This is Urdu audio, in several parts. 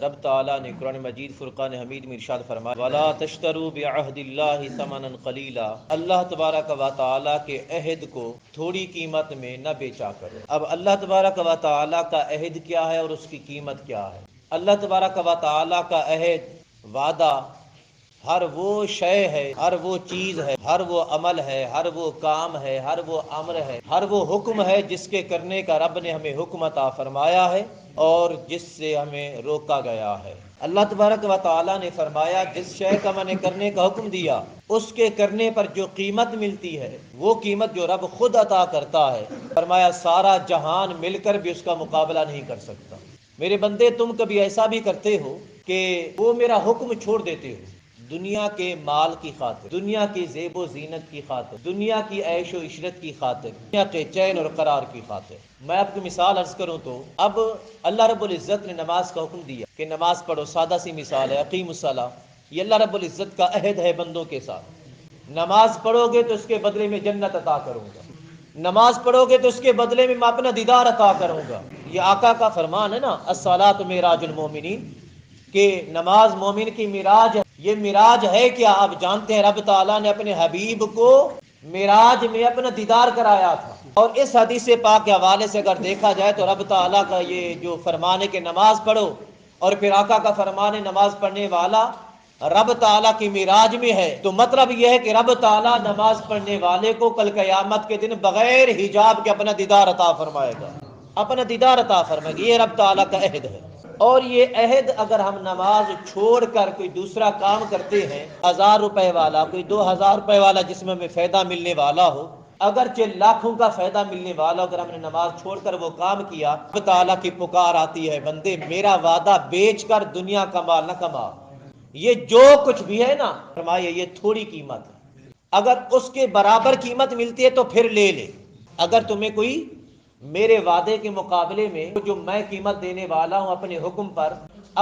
رب تعالیٰ نے قرآن مجید فرقان حمید میں ارشاد فرمایا وَلَا تَشْتَرُوا بِعَهْدِ اللَّهِ ثَمَنًا قَلِيلًا، اللہ تبارک و تعالیٰ کے عہد کو تھوڑی قیمت میں نہ بیچا کرو۔ اب اللہ تبارک و تعالیٰ کا عہد کیا ہے اور اس کی قیمت کیا ہے؟ اللہ تبارک و تعالیٰ کا عہد، وعدہ، ہر وہ شے ہے، ہر وہ چیز ہے، ہر وہ عمل ہے، ہر وہ کام ہے، ہر وہ امر ہے، ہر وہ حکم ہے جس کے کرنے کا رب نے ہمیں حکم عطا فرمایا ہے اور جس سے ہمیں روکا گیا ہے۔ اللہ تبارک و تعالیٰ نے فرمایا جس شے کا میں نے کرنے کا حکم دیا اس کے کرنے پر جو قیمت ملتی ہے وہ قیمت جو رب خود عطا کرتا ہے، فرمایا سارا جہان مل کر بھی اس کا مقابلہ نہیں کر سکتا۔ میرے بندے، تم کبھی ایسا بھی کرتے ہو کہ وہ میرا حکم چھوڑ دیتے ہو دنیا کے مال کی خاطر، دنیا کی زیب و زینت کی خاطر، دنیا کی عیش و عشرت کی خاطر، دنیا کے چین اور قرار کی خاطر۔ میں آپ کو مثال عرض کروں تو اب اللہ رب العزت نے نماز کا حکم دیا کہ نماز پڑھو، سادہ سی مثال ہے، اقیم الصلاۃ، یہ اللہ رب العزت کا عہد ہے بندوں کے ساتھ۔ نماز پڑھو گے تو اس کے بدلے میں جنت عطا کروں گا، نماز پڑھو گے تو اس کے بدلے میں اپنا دیدار عطا کروں گا۔ یہ آقا کا فرمان ہے نا، الصلاۃ معراج المومنین، کہ نماز مومن کی معراج ہے۔ یہ معراج ہے کیا؟ آپ جانتے ہیں رب تعالیٰ نے اپنے حبیب کو معراج میں اپنا دیدار کرایا تھا، اور اس حدیث پاک کے حوالے سے اگر دیکھا جائے تو رب تعالیٰ کا یہ جو فرمان ہے کہ نماز پڑھو، اور پھر آقا کا فرمان ہے نماز پڑھنے والا رب تعالیٰ کی معراج میں ہے، تو مطلب یہ ہے کہ رب تعالیٰ نماز پڑھنے والے کو کل قیامت کے دن بغیر حجاب کے اپنا دیدار عطا فرمائے گا، اپنا دیدار عطا فرمائے گا۔ یہ رب تعالیٰ کا عہد ہے، اور یہ عہد اگر ہم نماز چھوڑ کر کوئی دوسرا کام کرتے ہیں، 1000 روپے والا، کوئی 2000 روپے والا جس میں ہمیں فائدہ ملنے والا ہو، اگرچہ لاکھوں کا فائدہ ملنے والا، اگر ہم نے نماز چھوڑ کر وہ کام کیا، اللہ تعالیٰ کی پکار آتی ہے بندے میرا وعدہ بیچ کر دنیا کما نہ کما، یہ جو کچھ بھی ہے نا، فرمایا یہ تھوڑی قیمت ہے، اگر اس کے برابر قیمت ملتی ہے تو پھر لے لے۔ اگر تمہیں کوئی میرے وعدے کے مقابلے میں جو میں قیمت دینے والا ہوں اپنے حکم پر،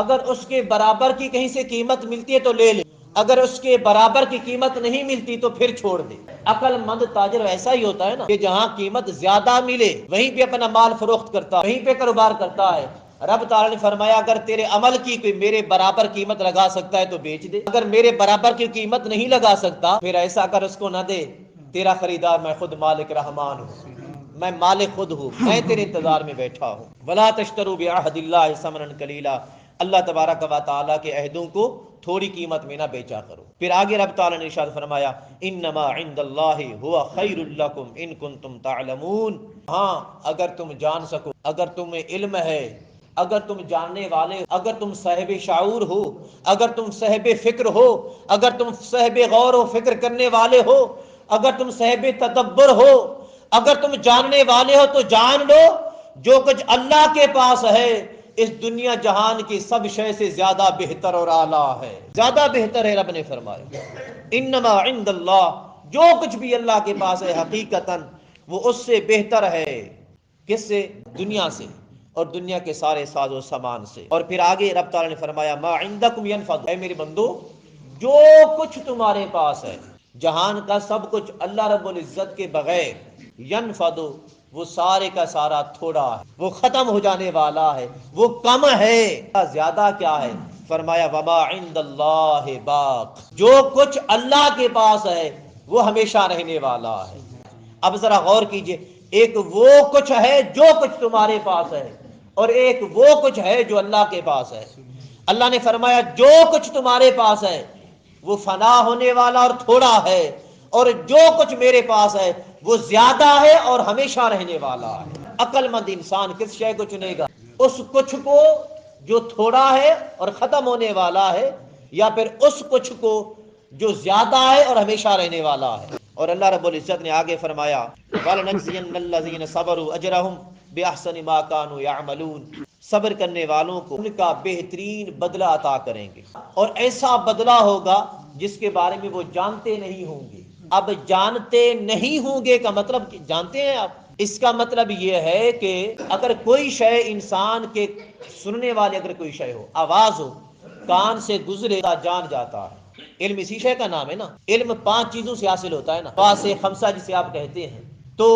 اگر اس کے برابر کی کہیں سے قیمت ملتی ہے تو لے لے، اگر اس کے برابر کی قیمت نہیں ملتی تو پھر چھوڑ دے۔ عقل مند تاجر ایسا ہی ہوتا ہے نا کہ جہاں قیمت زیادہ ملے وہیں پہ اپنا مال فروخت کرتا ہے، وہیں پہ کاروبار کرتا ہے۔ رب تعالیٰ نے فرمایا اگر تیرے عمل کی کوئی میرے برابر قیمت لگا سکتا ہے تو بیچ دے، اگر میرے برابر کی قیمت نہیں لگا سکتا پھر ایسا کر اس کو نہ دے، تیرا خریدار میں خود مالک رحمان ہوں، میں مالک خود ہوں، میں تیرے انتظار میں بیٹھا ہوں۔ وَلَا تَشْتَرُوا بِعَهْدِ اللَّهِ ثَمَنًا قَلِيلًا، اللہ تبارک و تعالیٰ کے عہدوں کو تھوڑی قیمت میں نہ بیچا کرو۔ پھر آگے رب تعالیٰ نے ارشاد فرمایا انما عند اللہ هو خیر لکم ان کنتم تعلمون، ہاں اگر تم جان سکو، اگر تمہیں علم ہے، اگر تم جاننے والے، اگر تم صاحب شعور ہو، اگر تم صاحب فکر ہو، اگر تم صاحب غور و فکر کرنے والے ہو، اگر تم صاحب تدبر ہو، اگر تم جاننے والے ہو تو جان لو جو کچھ اللہ کے پاس ہے اس دنیا جہان کی سب شے سے زیادہ بہتر اور اعلیٰ ہے، زیادہ بہتر ہے۔ رب نے فرمایا انما عند اللہ، جو کچھ بھی اللہ کے پاس ہے حقیقتاً وہ اس سے بہتر ہے۔ کس سے؟ دنیا سے اور دنیا کے سارے ساز و سامان سے۔ اور پھر آگے رب تعالیٰ نے فرمایا ما عندکم ینفد، اے میرے بندو جو کچھ تمہارے پاس ہے جہان کا سب کچھ اللہ رب العزت کے بغیر، ینفد وہ سارے کا سارا تھوڑا ہے، وہ ختم ہو جانے والا ہے، وہ کم ہے، زیادہ کیا ہے؟ فرمایا وما عند اللہ باق، جو کچھ اللہ کے پاس ہے وہ ہمیشہ رہنے والا ہے۔ اب ذرا غور کیجئے، ایک وہ کچھ ہے جو کچھ تمہارے پاس ہے، اور ایک وہ کچھ ہے جو اللہ کے پاس ہے۔ اللہ نے فرمایا جو کچھ تمہارے پاس ہے وہ فنا ہونے والا اور تھوڑا ہے، اور جو کچھ میرے پاس ہے وہ زیادہ ہے اور ہمیشہ رہنے والا ہے۔ عقل مند انسان کس شے کو چنے گا؟ اس کچھ کو جو تھوڑا ہے اور ختم ہونے والا ہے، یا پھر اس کچھ کو جو زیادہ ہے اور ہمیشہ رہنے والا ہے؟ اور اللہ رب العزت نے آگے فرمایا وَلَنَجْزِيَنَّ الَّذِينَ صَبَرُوا أَجْرَهُمْ بِأَحْسَنِ مَا كَانُوا يَعْمَلُونَ، صبر کرنے والوں کو ان کا بہترین بدلہ عطا کریں گے، اور ایسا بدلہ ہوگا جس کے بارے میں وہ جانتے نہیں ہوں گے۔ اب جانتے نہیں ہوں گے کا مطلب جانتے ہیں آپ؟ اس کا مطلب یہ ہے کہ اگر کوئی شے انسان کے سننے والے، اگر کوئی شے ہو، آواز ہو، کان سے گزرے گا جان جاتا ہے۔ علم اسی شے کا نام ہے نا، علم 5 چیزوں سے حاصل ہوتا ہے نا، خواص خمسہ جسے آپ کہتے ہیں۔ تو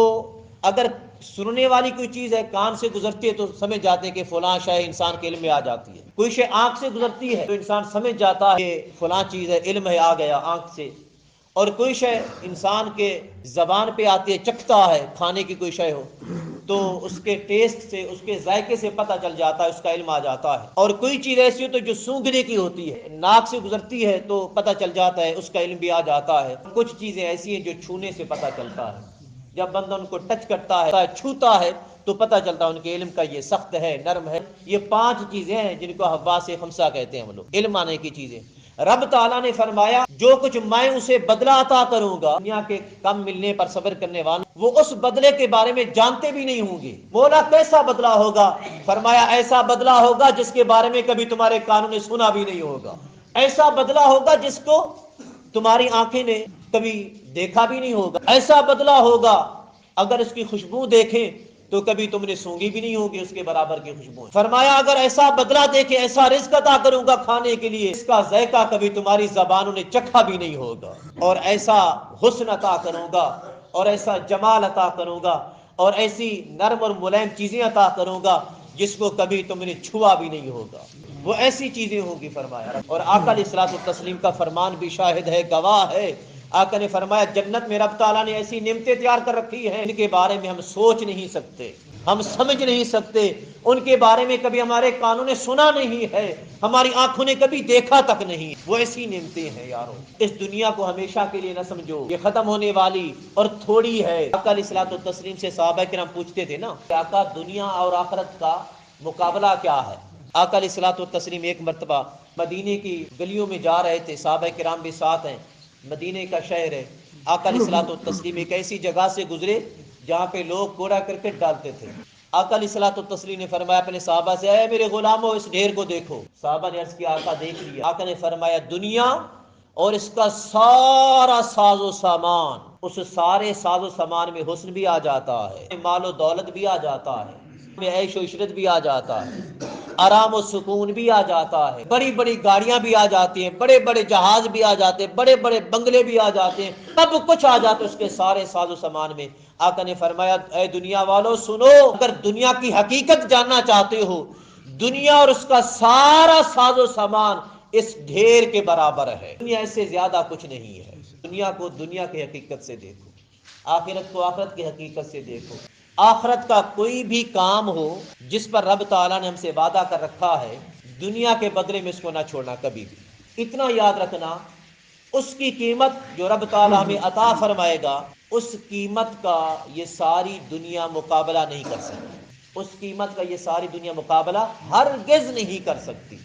اگر سننے والی کوئی چیز ہے، کان سے گزرتی ہے تو سمجھ جاتے ہیں کہ فلاں شے انسان کے علم میں آ جاتی ہے، کوئی شے آنکھ سے گزرتی ہے تو انسان سمجھ جاتا ہے کہ فلاں چیز ہے، علم ہے، آ گیا آنکھ سے، اور کوئی شے انسان کے زبان پہ آتی ہے، چکھتا ہے، کھانے کی کوئی شے ہو تو اس کے ٹیسٹ سے، اس کے ذائقے سے پتہ چل جاتا ہے، اس کا علم آ جاتا ہے، اور کوئی چیز ایسی ہو تو جو سونگھنے کی ہوتی ہے، ناک سے گزرتی ہے تو پتہ چل جاتا ہے، اس کا علم بھی آ جاتا ہے، کچھ چیزیں ایسی ہیں جو چھونے سے پتہ چلتا ہے، جب بندہ ان کو ٹچ کرتا ہے، چھوتا ہے تو پتہ چلتا ہے ان کے علم کا یہ سخت ہے، نرم ہے۔ یہ 5 چیزیں ہیں جن کو حواس خمسہ کہتے ہیں ہم لوگ، علم آنے کی چیزیں۔ رب تعالیٰ نے فرمایا جو کچھ میں اسے بدلہ عطا کروں گا، دنیا کے کم ملنے پر صبر کرنے والوں وہ اس بدلے کے بارے میں جانتے بھی نہیں ہوں گے۔ مولا کیسا بدلہ ہوگا؟ فرمایا ایسا بدلہ ہوگا جس کے بارے میں کبھی تمہارے کانوں نے سنا بھی نہیں ہوگا، ایسا بدلہ ہوگا جس کو تمہاری آنکھیں نے کبھی دیکھا بھی نہیں ہوگا، ایسا بدلہ ہوگا اگر اس کی خوشبو دیکھیں تو کبھی تم نے سونگی بھی نہیں ہوگی اس کے برابر کی خوشبو۔ فرمایا اگر ایسا بدلہ دیکھے، ایسا رزق عطا کروں گا کھانے کے لیے، اس کا ذائقہ کبھی تمہاری زبانوں نے چکھا بھی نہیں ہوگا، اور ایسا حسن عطا کروں گا، اور ایسا جمال عطا کروں گا، اور ایسی نرم اور ملائم چیزیں عطا کروں گا جس کو کبھی تم نے چھوا بھی نہیں ہوگا، وہ ایسی چیزیں ہوں گی فرمایا۔ اور آقا علیہ الصلوۃ والتسلیم کا فرمان بھی شاہد ہے، گواہ ہے۔ آقا نے فرمایا جنت میں رب تعالیٰ نے ایسی نعمتیں تیار کر رکھی ہیں ان کے بارے میں ہم سوچ نہیں سکتے، ہم سمجھ نہیں سکتے، ان کے بارے میں کبھی ہمارے کانوں نے سنا نہیں ہے، ہماری آنکھوں نے کبھی دیکھا تک نہیں، وہ ایسی نعمتیں ہیں یارو۔ اس دنیا کو ہمیشہ کے لیے نہ سمجھو، یہ ختم ہونے والی اور تھوڑی ہے۔ آقا علیہ الصلوۃ والتسلیم سے صحابہ کرام پوچھتے تھے نا کہ آقا دنیا اور آخرت کا مقابلہ کیا ہے؟ آقا علیہ الصلوۃ والتسلیم ایک مرتبہ مدینے کی گلیوں میں جا رہے تھے، صحابہ کرام بھی ساتھ ہیں، مدینے کا شہر ہے۔ آقا علیہ الصلوۃ والتسلیم ایک ایسی جگہ سے گزرے جہاں پہ لوگ کوڑا کرکٹ ڈالتے تھے۔ آقا علیہ الصلوۃ والتسلیم نے فرمایا اپنے صحابہ سے، اے میرے غلاموں اس ڈھیر کو دیکھو۔ صحابہ نے عرض کیا آقا دیکھ لیا۔ آقا نے فرمایا دنیا اور اس کا سارا ساز و سامان، اس سارے ساز و سامان میں حسن بھی آ جاتا ہے، مال و دولت بھی آ جاتا ہے، میں عیش و عشرت بھی آ جاتا ہے، آرام و سکون بھی آ جاتا ہے، بڑی بڑی گاڑیاں بھی آ جاتی ہیں، بڑے بڑے جہاز بھی آ جاتے ہیں، بڑے بڑے بنگلے بھی آ جاتے ہیں، سب کچھ آ جاتا ہے اس کے سارے ساز و سامان میں۔ آقا نے فرمایا اے دنیا والو سنو، اگر دنیا کی حقیقت جاننا چاہتے ہو، دنیا اور اس کا سارا ساز و سامان اس ڈھیر کے برابر ہے، دنیا اس سے زیادہ کچھ نہیں ہے۔ دنیا کو دنیا کی حقیقت سے دیکھو، آخرت کو آخرت کی حقیقت سے دیکھو۔ آخرت کا کوئی بھی کام ہو جس پر رب تعالیٰ نے ہم سے وعدہ کر رکھا ہے، دنیا کے بدلے میں اس کو نہ چھوڑنا کبھی بھی۔ اتنا یاد رکھنا اس کی قیمت جو رب تعالیٰ ہمیں عطا فرمائے گا، اس قیمت کا یہ ساری دنیا مقابلہ نہیں کر سکتی، اس قیمت کا یہ ساری دنیا مقابلہ ہرگز نہیں کر سکتی۔